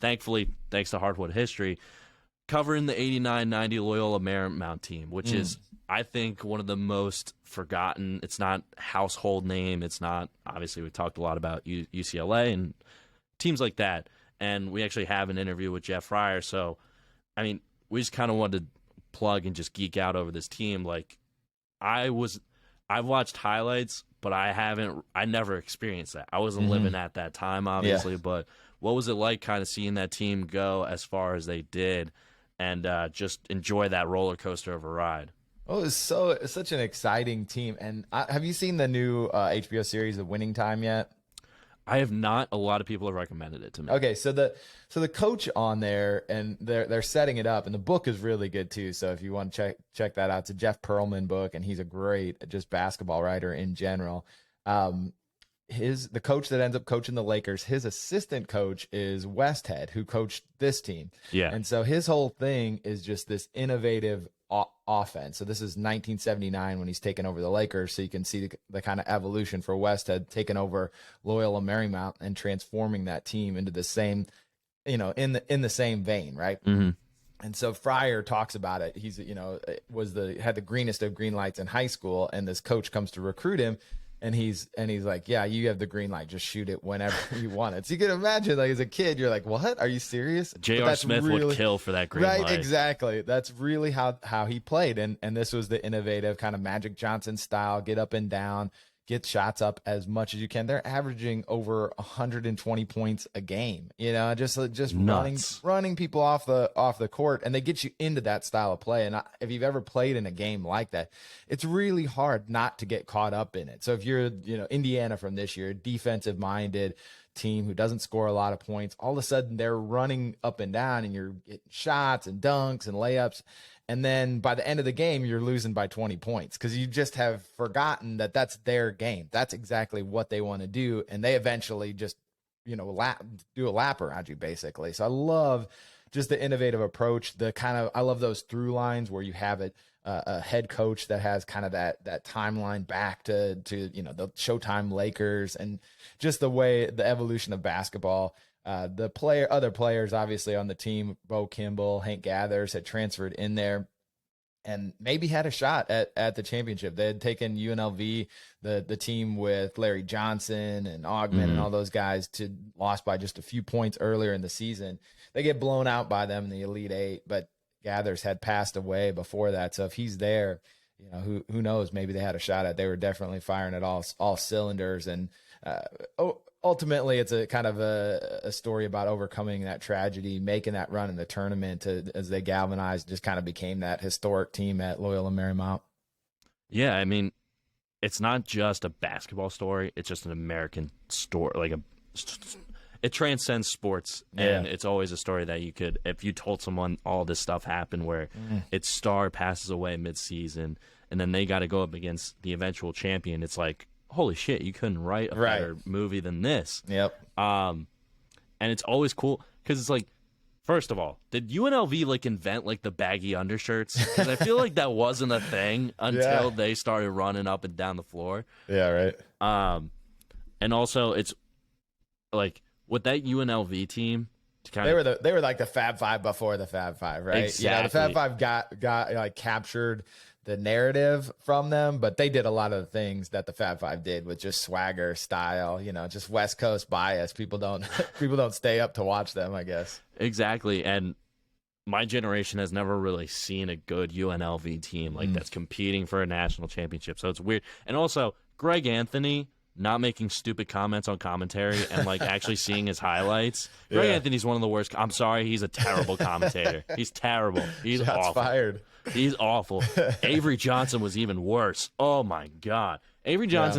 Thankfully, thanks to Hardwood History, covering the 89-90 Loyola Marymount team, which is, I think, one of the most forgotten. It's not household name. It's not, obviously, we talked a lot about UCLA and teams like that. And we actually have an interview with Jeff Fryer. So, I mean, we just kind of wanted to plug and just geek out over this team. Like, I've watched highlights, but I never experienced that. I wasn't living at that time, obviously, but what was it like kind of seeing that team go as far as they did and just enjoy that roller coaster of a ride? Oh, it's such an exciting team. And have you seen the new HBO series, The Winning Time, yet? I have not. A lot of people have recommended it to me. Okay, so the coach on there, and they're setting it up, and the book is really good too. So if you want to check that out, it's a Jeff Pearlman book, and he's a great just basketball writer in general. The coach that ends up coaching the Lakers, his assistant coach is Westhead, who coached this team. Yeah, and so his whole thing is just this innovative offense. So this is 1979 when he's taken over the Lakers. So you can see the kind of evolution for Westhead taking over Loyola Marymount and transforming that team into the same, in the same vein, right? Mm-hmm. And so Fryer talks about it. He's, had the greenest of green lights in high school, and this coach comes to recruit him. And he's like, yeah, you have the green light. Just shoot it whenever you want it. So you can imagine, like, as a kid, you're like, what? Are you serious? J.R. Smith would kill for that green light. Right, exactly. That's really how he played. And this was the innovative kind of Magic Johnson style, get up and down, get shots up as much as you can. They're averaging over 120 points a game, just running people off the court, and they get you into that style of play. And if you've ever played in a game like that, it's really hard not to get caught up in it. So if you're, Indiana from this year, defensive minded team who doesn't score a lot of points, all of a sudden they're running up and down, and you're getting shots and dunks and layups. And then by the end of the game, you're losing by 20 points because you just have forgotten that that's their game. That's exactly what they want to do. And they eventually just, do a lap around you, basically. So I love just the innovative approach, I love those through lines where you have a head coach that has kind of that timeline back to the Showtime Lakers, and just the evolution of basketball. Other players obviously on the team, Bo Kimball, Hank Gathers, had transferred in there and maybe had a shot at the championship. They had taken UNLV, the team with Larry Johnson and Augment and all those guys, to lost by just a few points earlier in the season. They get blown out by them in the Elite Eight, but Gathers had passed away before that. So if he's there, who knows? Maybe they had a shot at. They were definitely firing at all cylinders. And ultimately, it's a kind of a story about overcoming that tragedy, making that run in the tournament as they galvanized, just kind of became that historic team at Loyola Marymount. Yeah, I mean, it's not just a basketball story. It's just an American story. It transcends sports, and it's always a story that you could, if you told someone all this stuff happened where its star passes away mid-season, and then they got to go up against the eventual champion, it's like, holy shit, you couldn't write a better movie than this. Yep. And it's always cool because it's like, first of all, did UNLV invent the baggy undershirts? Because I feel like that wasn't a thing until they started running up and down the floor. Yeah, right. And also it's like with that UNLV team, they were like the Fab Five before the Fab Five, right? Exactly. The Fab Five got captured the narrative from them, but they did a lot of the things that the Fab Five did with just swagger, style, just West Coast bias. People don't stay up to watch them, I guess. Exactly. And my generation has never really seen a good UNLV team that's competing for a national championship. So it's weird. And also Greg Anthony not making stupid comments on commentary and actually seeing his highlights. Greg Anthony's one of the worst. I'm sorry, he's a terrible commentator. He's terrible. He's Shots awful. fired. He's awful. Avery Johnson was even worse. Oh my God. Avery Johnson